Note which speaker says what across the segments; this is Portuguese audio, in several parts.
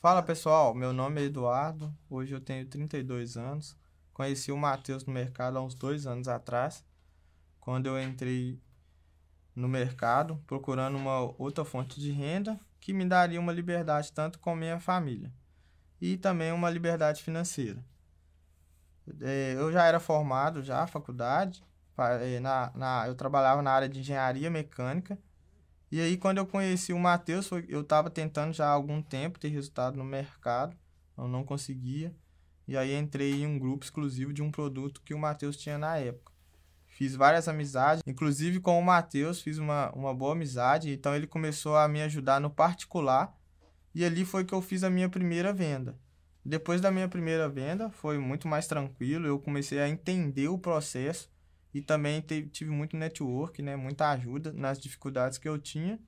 Speaker 1: Fala pessoal, meu nome é Eduardo, hoje eu tenho 32 anos. Conheci o Matheus no mercado há uns 2 anos atrás, quando eu entrei no mercado procurando uma outra fonte de renda que me daria uma liberdade tanto com minha família e também uma liberdade financeira. Eu já era formado, já, faculdade, eu trabalhava na área de engenharia mecânica. E aí, quando eu conheci o Matheus, eu estava tentando já há algum tempo ter resultado no mercado, eu não conseguia. E aí entrei em um grupo exclusivo de um produto que o Matheus tinha na época. Fiz várias amizades, inclusive com o Matheus, fiz uma boa amizade, então ele começou a me ajudar no particular, e ali foi que eu fiz a minha primeira venda. Depois da minha primeira venda, foi muito mais tranquilo, eu comecei a entender o processo e também tive muito network, né, muita ajuda nas dificuldades que eu tinha.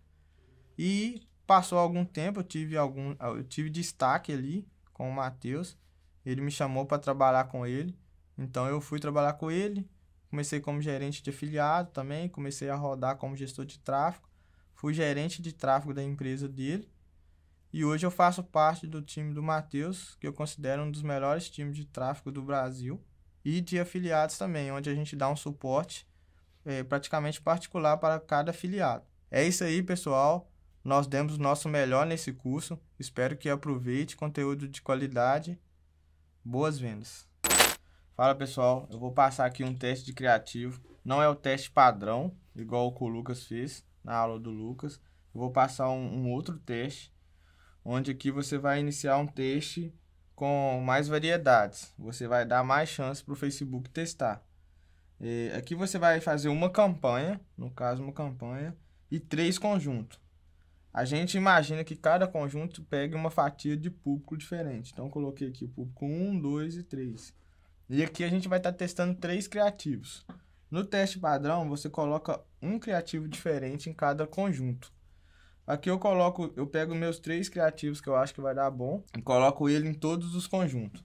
Speaker 1: E passou algum tempo, eu tive destaque ali com o Matheus. Ele me chamou para trabalhar com ele. Então eu fui trabalhar com ele. Comecei como gerente de afiliado também, comecei a rodar como gestor de tráfego. Fui gerente de tráfego da empresa dele. E hoje eu faço parte do time do Matheus, que eu considero um dos melhores times de tráfego do Brasil. E de afiliados também, onde a gente dá um suporte praticamente particular para cada afiliado. É isso aí, pessoal. Nós demos o nosso melhor nesse curso. Espero que aproveite conteúdo de qualidade. Boas vendas. Fala, pessoal. Eu vou passar aqui um teste de criativo. Não é o teste padrão, igual o que o Lucas fez na aula do Lucas. Eu vou passar um outro teste, onde aqui você vai iniciar um teste com mais variedades. Você vai dar mais chance para o Facebook testar. Aqui você vai fazer uma campanha, no caso uma campanha, e 3 conjuntos. A gente imagina que cada conjunto pegue uma fatia de público diferente. Então, eu coloquei aqui o público 1, 2 e 3. E aqui a gente vai estar testando 3 criativos. No teste padrão, você coloca um criativo diferente em cada conjunto. Aqui eu pego meus 3 criativos que eu acho que vai dar bom e coloco ele em todos os conjuntos.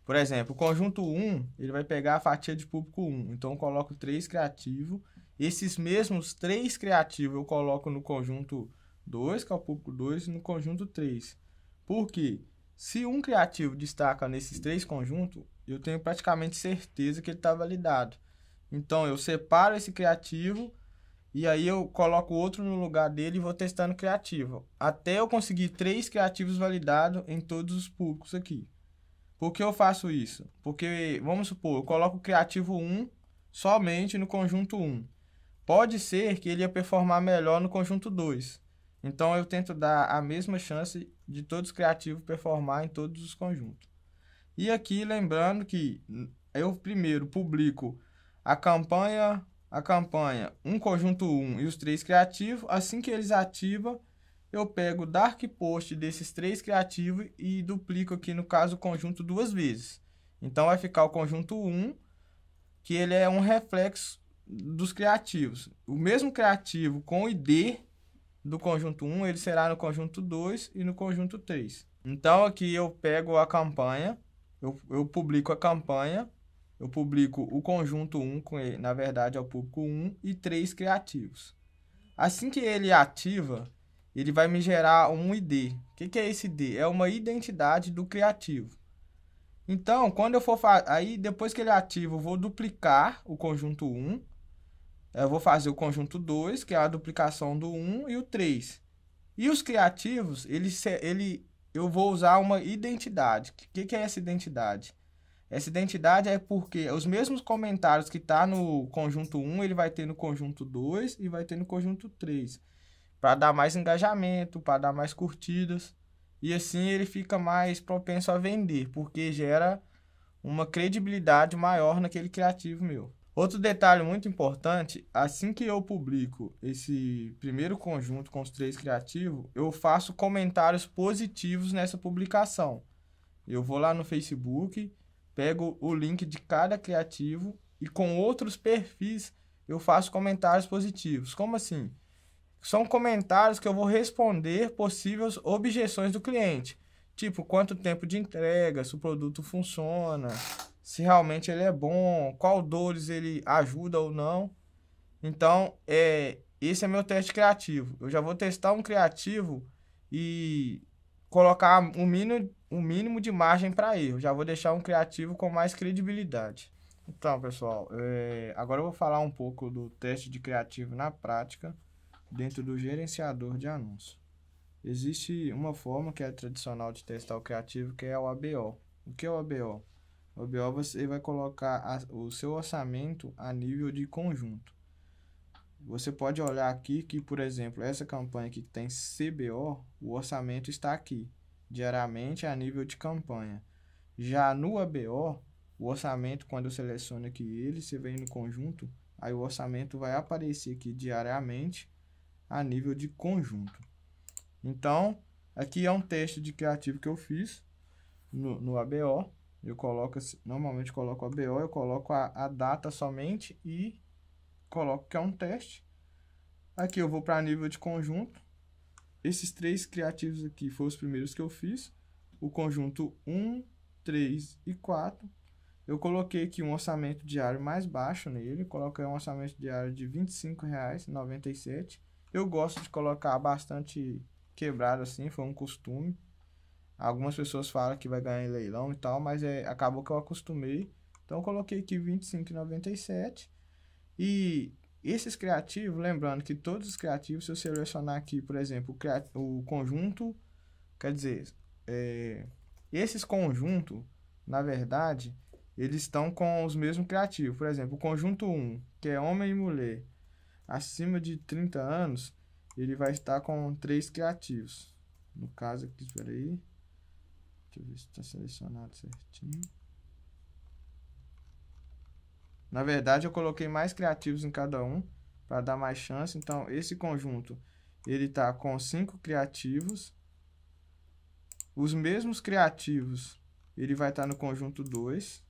Speaker 1: Por exemplo, o conjunto 1, ele vai pegar a fatia de público 1. Então, eu coloco 3 criativos. Esses mesmos 3 criativos eu coloco no conjunto 2, que é o público 2, e no conjunto 3. Por quê? Se um criativo destaca nesses 3 conjuntos, eu tenho praticamente certeza que ele está validado. Então, eu separo esse criativo e aí eu coloco outro no lugar dele e vou testando criativo. Até eu conseguir 3 criativos validados em todos os públicos aqui. Por que eu faço isso? Porque, vamos supor, eu coloco o criativo 1 somente no conjunto 1. Pode ser que ele ia performar melhor no conjunto 2. Então, eu tento dar a mesma chance de todos os criativos performar em todos os conjuntos. E aqui, lembrando que eu primeiro publico um conjunto 1 e os 3 criativos. Assim que eles ativam, eu pego o dark post desses 3 criativos e duplico aqui, no caso, o conjunto 2 vezes. Então, vai ficar o conjunto 1, que ele é um reflexo dos criativos. O mesmo criativo com o ID do conjunto 1, ele será no conjunto 2 e no conjunto 3. Então, aqui eu pego a campanha, eu publico a campanha, eu publico o conjunto 1, na verdade é o público 1, e 3 criativos. Assim que ele ativa, ele vai me gerar um ID. O que é esse ID? É uma identidade do criativo. Então, quando eu for aí depois que ele ativa, eu vou duplicar o conjunto 1. Eu vou fazer o conjunto 2, que é a duplicação do 1 e o 3. E os criativos, eu vou usar uma identidade. O que é essa identidade? Essa identidade é porque os mesmos comentários que está no conjunto 1, ele vai ter no conjunto 2 e vai ter no conjunto 3. Para dar mais engajamento, para dar mais curtidas. E assim ele fica mais propenso a vender, porque gera uma credibilidade maior naquele criativo meu. Outro detalhe muito importante, assim que eu publico esse primeiro conjunto com os 3 criativos, eu faço comentários positivos nessa publicação. Eu vou lá no Facebook, pego o link de cada criativo e com outros perfis eu faço comentários positivos. Como assim? São comentários que eu vou responder possíveis objeções do cliente. Tipo, quanto tempo de entrega, se o produto funciona, se realmente ele é bom, qual dores ele ajuda ou não. Então, esse é meu teste criativo. Eu já vou testar um criativo e colocar o mínimo de margem para erro. Já vou deixar um criativo com mais credibilidade. Então, pessoal, agora eu vou falar um pouco do teste de criativo na prática dentro do gerenciador de anúncio. Existe uma forma que é tradicional de testar o criativo, que é o ABO. O que é o ABO? O ABO você vai colocar o seu orçamento a nível de conjunto. Você pode olhar aqui que, por exemplo, essa campanha que tem CBO, o orçamento está aqui, diariamente a nível de campanha. Já no ABO, o orçamento, quando eu seleciono aqui ele, você vem no conjunto, aí o orçamento vai aparecer aqui diariamente a nível de conjunto. Então, aqui é um teste de criativo que eu fiz no ABO. Eu coloco, normalmente coloco o ABO, eu coloco a data somente e coloco que é um teste. Aqui eu vou para nível de conjunto. Esses 3 criativos aqui foram os primeiros que eu fiz. O conjunto 1, 3 e 4. Eu coloquei aqui um orçamento diário mais baixo nele. Coloquei um orçamento diário de R$ 25,97. Eu gosto de colocar bastante quebrado assim, foi um costume. Algumas pessoas falam que vai ganhar em leilão e tal, mas acabou que eu acostumei. Então eu coloquei aqui R$ 25,97. E esses criativos, lembrando que todos os criativos, se eu selecionar aqui, por exemplo, o conjunto, quer dizer, esses conjuntos, na verdade, eles estão com os mesmos criativos. Por exemplo, o conjunto 1, que é homem e mulher, acima de 30 anos, ele vai estar com 3 criativos. No caso aqui, espera aí. Deixa eu ver se está selecionado certinho. Na verdade, eu coloquei mais criativos em cada um para dar mais chance. Então, esse conjunto, ele está com 5 criativos. Os mesmos criativos, ele vai estar no conjunto 2.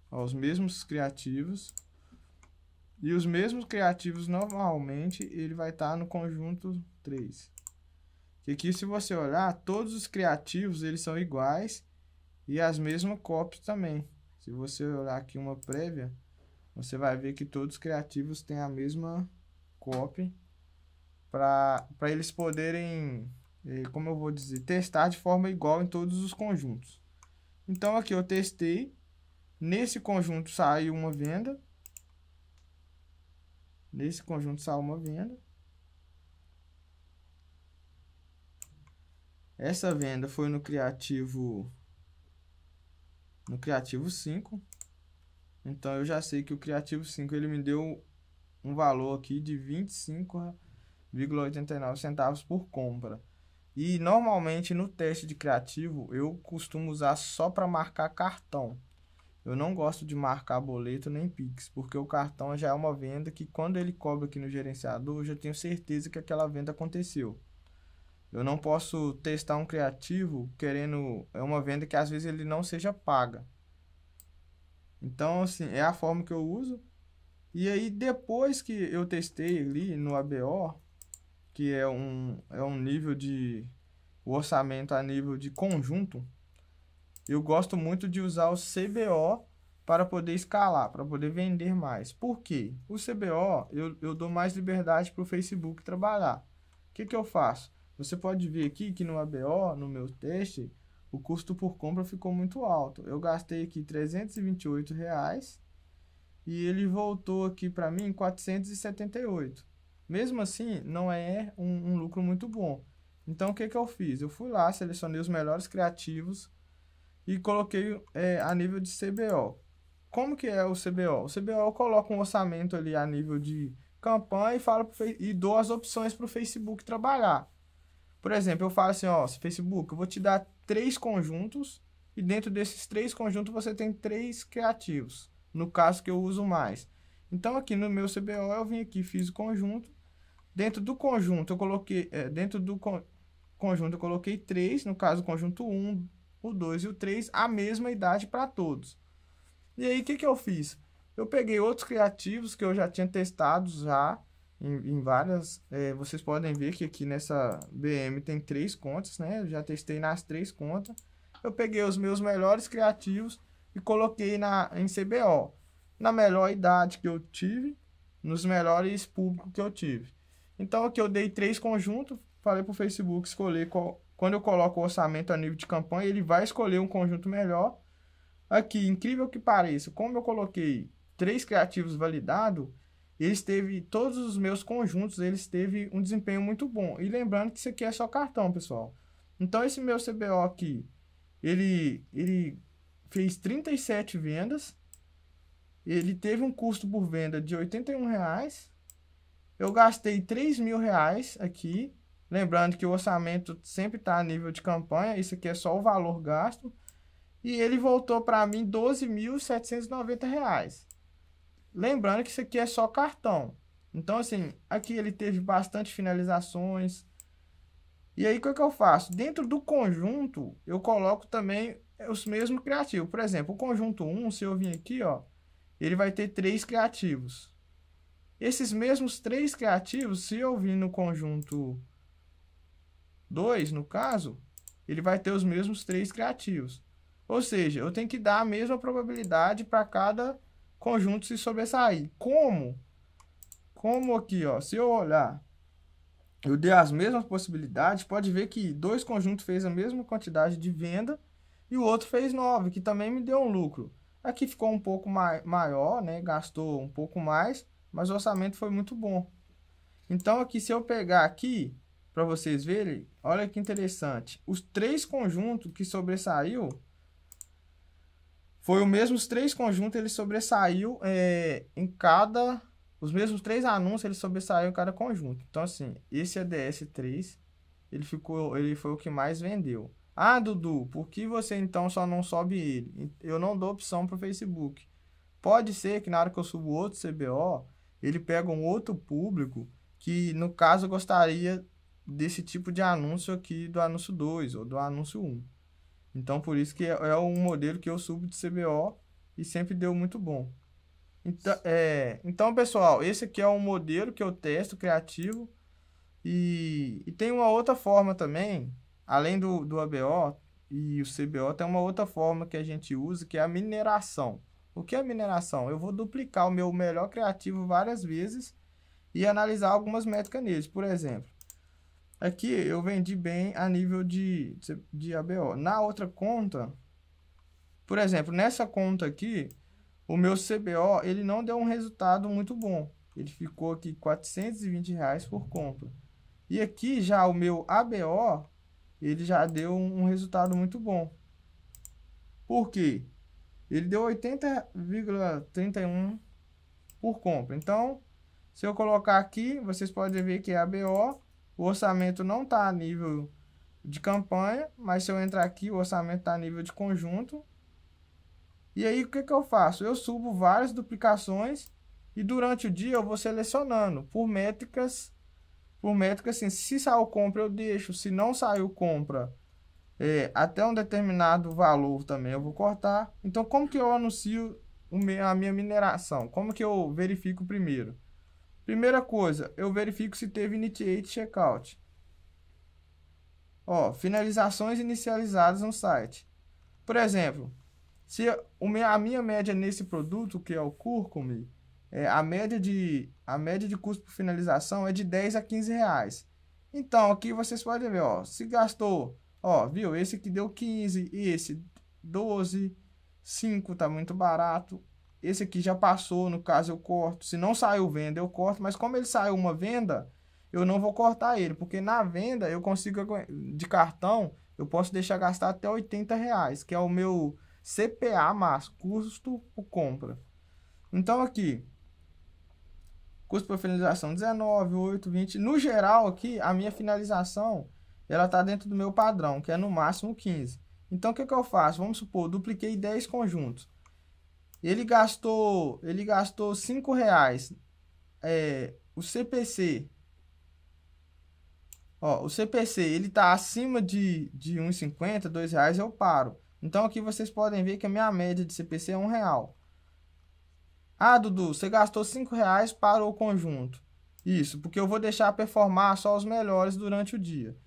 Speaker 1: Ó, os mesmos criativos. E os mesmos criativos, normalmente, ele vai estar no conjunto 3. Que aqui, se você olhar, todos os criativos, eles são iguais e as mesmas copies também. Se você olhar aqui uma prévia, você vai ver que todos os criativos têm a mesma copy para eles poderem, como eu vou dizer, testar de forma igual em todos os conjuntos. Então aqui eu testei, nesse conjunto saiu uma venda, essa venda foi no criativo 5. Então eu já sei que o criativo 5 ele me deu um valor aqui de 25,89 centavos por compra. E normalmente no teste de criativo eu costumo usar só para marcar cartão. Eu não gosto de marcar boleto nem Pix, porque o cartão já é uma venda que quando ele cobra aqui no gerenciador, eu já tenho certeza que aquela venda aconteceu. Eu não posso testar um criativo querendo uma venda que às vezes ele não seja paga. Então, assim, é a forma que eu uso. E aí, depois que eu testei ali no ABO, que é um nível de o orçamento a nível de conjunto, eu gosto muito de usar o CBO para poder escalar, para poder vender mais. Por quê? O CBO, eu dou mais liberdade para o Facebook trabalhar. O que eu faço? Você pode ver aqui que no ABO, no meu teste, o custo por compra ficou muito alto. Eu gastei aqui R$ 328 e ele voltou aqui para mim em 478. Mesmo assim, não é um lucro muito bom. Então, o que eu fiz? Eu fui lá, selecionei os melhores criativos e coloquei a nível de CBO. Como que é o CBO? O CBO eu coloco um orçamento ali a nível de campanha e dou as opções para o Facebook trabalhar. Por exemplo, eu falo assim, ó, Facebook, eu vou te dar 3 conjuntos e dentro desses 3 conjuntos você tem 3 criativos, no caso que eu uso mais. Então aqui no meu CBO eu vim aqui, fiz o conjunto. Dentro do conjunto eu coloquei, conjunto eu coloquei 3, no caso o conjunto 1, o 2 e o 3, a mesma idade para todos. E aí o que eu fiz? Eu peguei outros criativos que eu já tinha testado já, em várias, vocês podem ver que aqui nessa BM tem 3 contas, né? Eu já testei nas 3 contas. Eu peguei os meus melhores criativos e coloquei em CBO. Na melhor idade que eu tive, nos melhores públicos que eu tive. Então aqui eu dei 3 conjuntos, falei para o Facebook escolher quando eu coloco o orçamento a nível de campanha, ele vai escolher um conjunto melhor. Aqui, incrível que pareça, como eu coloquei 3 criativos validados, todos os meus conjuntos, eles teve um desempenho muito bom. E lembrando que isso aqui é só cartão, pessoal. Então, esse meu CBO aqui, ele fez 37 vendas. Ele teve um custo por venda de R$ 81,00. Eu gastei R$ 3.000 aqui. Lembrando que o orçamento sempre está a nível de campanha. Isso aqui é só o valor gasto. E ele voltou para mim R$ 12.790. Lembrando que isso aqui é só cartão. Então, assim, aqui ele teve bastante finalizações. E aí, o que eu faço? Dentro do conjunto, eu coloco também os mesmos criativos. Por exemplo, o conjunto 1, se eu vir aqui, ó, ele vai ter 3 criativos. Esses mesmos 3 criativos, se eu vir no conjunto 2, no caso, ele vai ter os mesmos 3 criativos. Ou seja, eu tenho que dar a mesma probabilidade para cada conjunto se sobressair. Como? Como aqui, ó, se eu olhar, eu dei as mesmas possibilidades, pode ver que 2 conjuntos fez a mesma quantidade de venda e o outro fez 9, que também me deu um lucro. Aqui ficou um pouco maior, né? Gastou um pouco mais, mas o orçamento foi muito bom. Então, aqui, se eu pegar aqui, para vocês verem, olha que interessante. Os 3 conjuntos que sobressaiu, foi os mesmos 3 conjuntos, ele sobressaiu em cada... Os mesmos 3 anúncios, ele sobressaiu em cada conjunto. Então, assim, esse ADS3, ele foi o que mais vendeu. Ah, Dudu, por que você então só não sobe ele? Eu não dou opção para o Facebook. Pode ser que na hora que eu subo outro CBO, ele pega um outro público que, no caso, gostaria desse tipo de anúncio aqui do anúncio 2 ou do anúncio 1. Então, por isso que é um modelo que eu subo de CBO e sempre deu muito bom. Então, pessoal, esse aqui é um modelo que eu testo criativo. E tem uma outra forma também, além do ABO e o CBO, tem uma outra forma que a gente usa, que é a mineração. O que é mineração? Eu vou duplicar o meu melhor criativo várias vezes e analisar algumas métricas neles. Por exemplo, aqui eu vendi bem a nível de ABO. Na outra conta, por exemplo, nessa conta aqui, o meu CBO, ele não deu um resultado muito bom. Ele ficou aqui R$ 420 por compra. E aqui já o meu ABO, ele já deu um resultado muito bom. Por quê? Ele deu 80,31 por compra. Então, se eu colocar aqui, vocês podem ver que é ABO. O orçamento não está a nível de campanha, mas se eu entrar aqui, o orçamento está a nível de conjunto. E aí, o que eu faço? Eu subo várias duplicações e durante o dia eu vou selecionando por métricas, assim, se saiu compra eu deixo, se não saiu compra, até um determinado valor também eu vou cortar. Então, como que eu anuncio a minha mineração? Como que eu verifico primeiro? Primeira coisa, eu verifico se teve initiate checkout. Ó, finalizações inicializadas no site. Por exemplo, se a minha média nesse produto, que é o Curcume, a média de custo por finalização é de 10 a 15 reais. Então, aqui vocês podem ver, ó, se gastou, ó, viu? Esse aqui deu 15, esse 12, 5 tá muito barato. Esse aqui já passou, no caso eu corto. Se não saiu venda, eu corto, mas como ele saiu uma venda, eu não vou cortar ele, porque na venda eu consigo, de cartão, eu posso deixar gastar até 80 reais, que é o meu CPA máximo, custo por compra. Então aqui, custo por finalização 19, 8, 20. No geral aqui, a minha finalização, ela tá dentro do meu padrão, que é no máximo 15. Então o que eu faço? Vamos supor, dupliquei 10 conjuntos. Ele gastou 5 reais. O CPC, ó, o CPC, ele tá acima de 1,50, 2 reais, eu paro. Então aqui vocês podem ver que a minha média de CPC é 1 real. Ah, Dudu, você gastou 5 reais para o conjunto. Isso, porque eu vou deixar performar só os melhores durante o dia.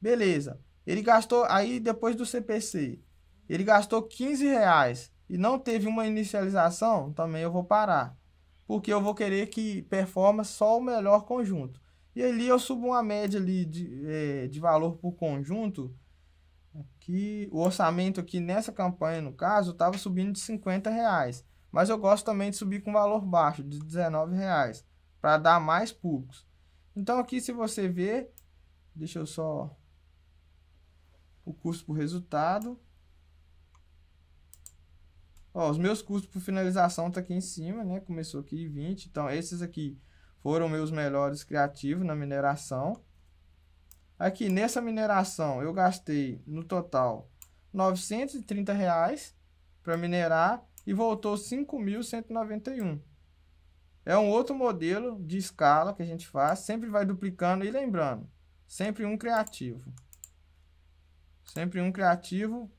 Speaker 1: Beleza. Ele gastou, aí depois do CPC, ele gastou 15 reais e não teve uma inicialização, também eu vou parar. Porque eu vou querer que performa só o melhor conjunto. E ali eu subo uma média ali de valor por conjunto. Aqui, o orçamento aqui nessa campanha, no caso, estava subindo de R$ 50. Mas eu gosto também de subir com valor baixo, de R$ 19, para dar mais públicos. Então aqui, se você ver, deixa eu só... O custo por resultado. Ó, os meus custos por finalização tá aqui em cima, né? Começou aqui 20. Então, esses aqui foram meus melhores criativos na mineração. Aqui, nessa mineração, eu gastei, no total, R$ 930 para minerar e voltou 5.191. É um outro modelo de escala que a gente faz. Sempre vai duplicando e lembrando, sempre um criativo. Sempre um criativo,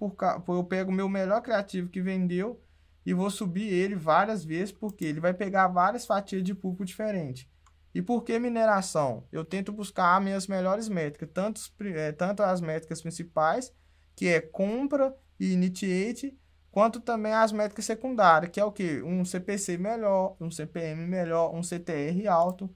Speaker 1: eu pego o meu melhor criativo que vendeu e vou subir ele várias vezes, porque ele vai pegar várias fatias de público diferentes. E por que mineração? Eu tento buscar as minhas melhores métricas, tanto as métricas principais, que é compra e initiate, quanto também as métricas secundárias, que é o quê? Um CPC melhor, um CPM melhor, um CTR alto.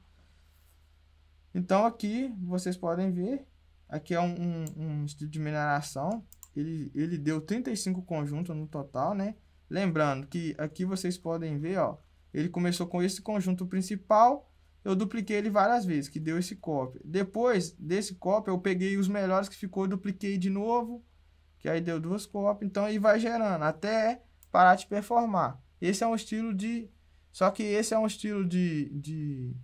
Speaker 1: Então aqui vocês podem ver, aqui é um estilo de mineração, ele deu 35 conjuntos no total, né? Lembrando que aqui vocês podem ver, ó, ele começou com esse conjunto principal, eu dupliquei ele várias vezes, que deu esse copy. Depois desse copy, eu peguei os melhores que ficou, dupliquei de novo, que aí deu 2 copy. Então, aí vai gerando até parar de performar. Esse é um estilo de... Só que esse é um estilo de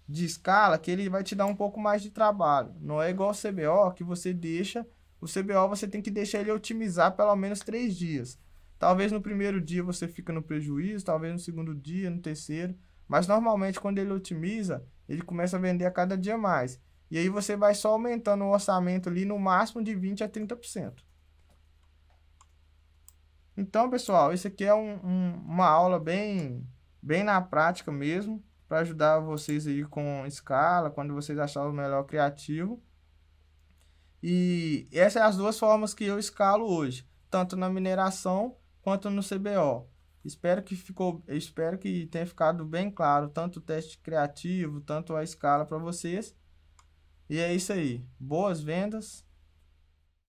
Speaker 1: escala que ele vai te dar um pouco mais de trabalho. Não é igual o CBO, que você deixa... O CBO você tem que deixar ele otimizar pelo menos 3 dias. Talvez no primeiro dia você fica no prejuízo, talvez no segundo dia, no terceiro... Mas normalmente quando ele otimiza, ele começa a vender a cada dia mais. E aí você vai só aumentando o orçamento ali no máximo de 20% a 30%. Então, pessoal, isso aqui é uma aula bem na prática mesmo, para ajudar vocês aí com escala, quando vocês acharem o melhor criativo. E essas são as duas formas que eu escalo hoje, tanto na mineração quanto no CBO. Espero que tenha ficado bem claro, tanto o teste criativo, tanto a escala para vocês. E é isso aí. Boas vendas.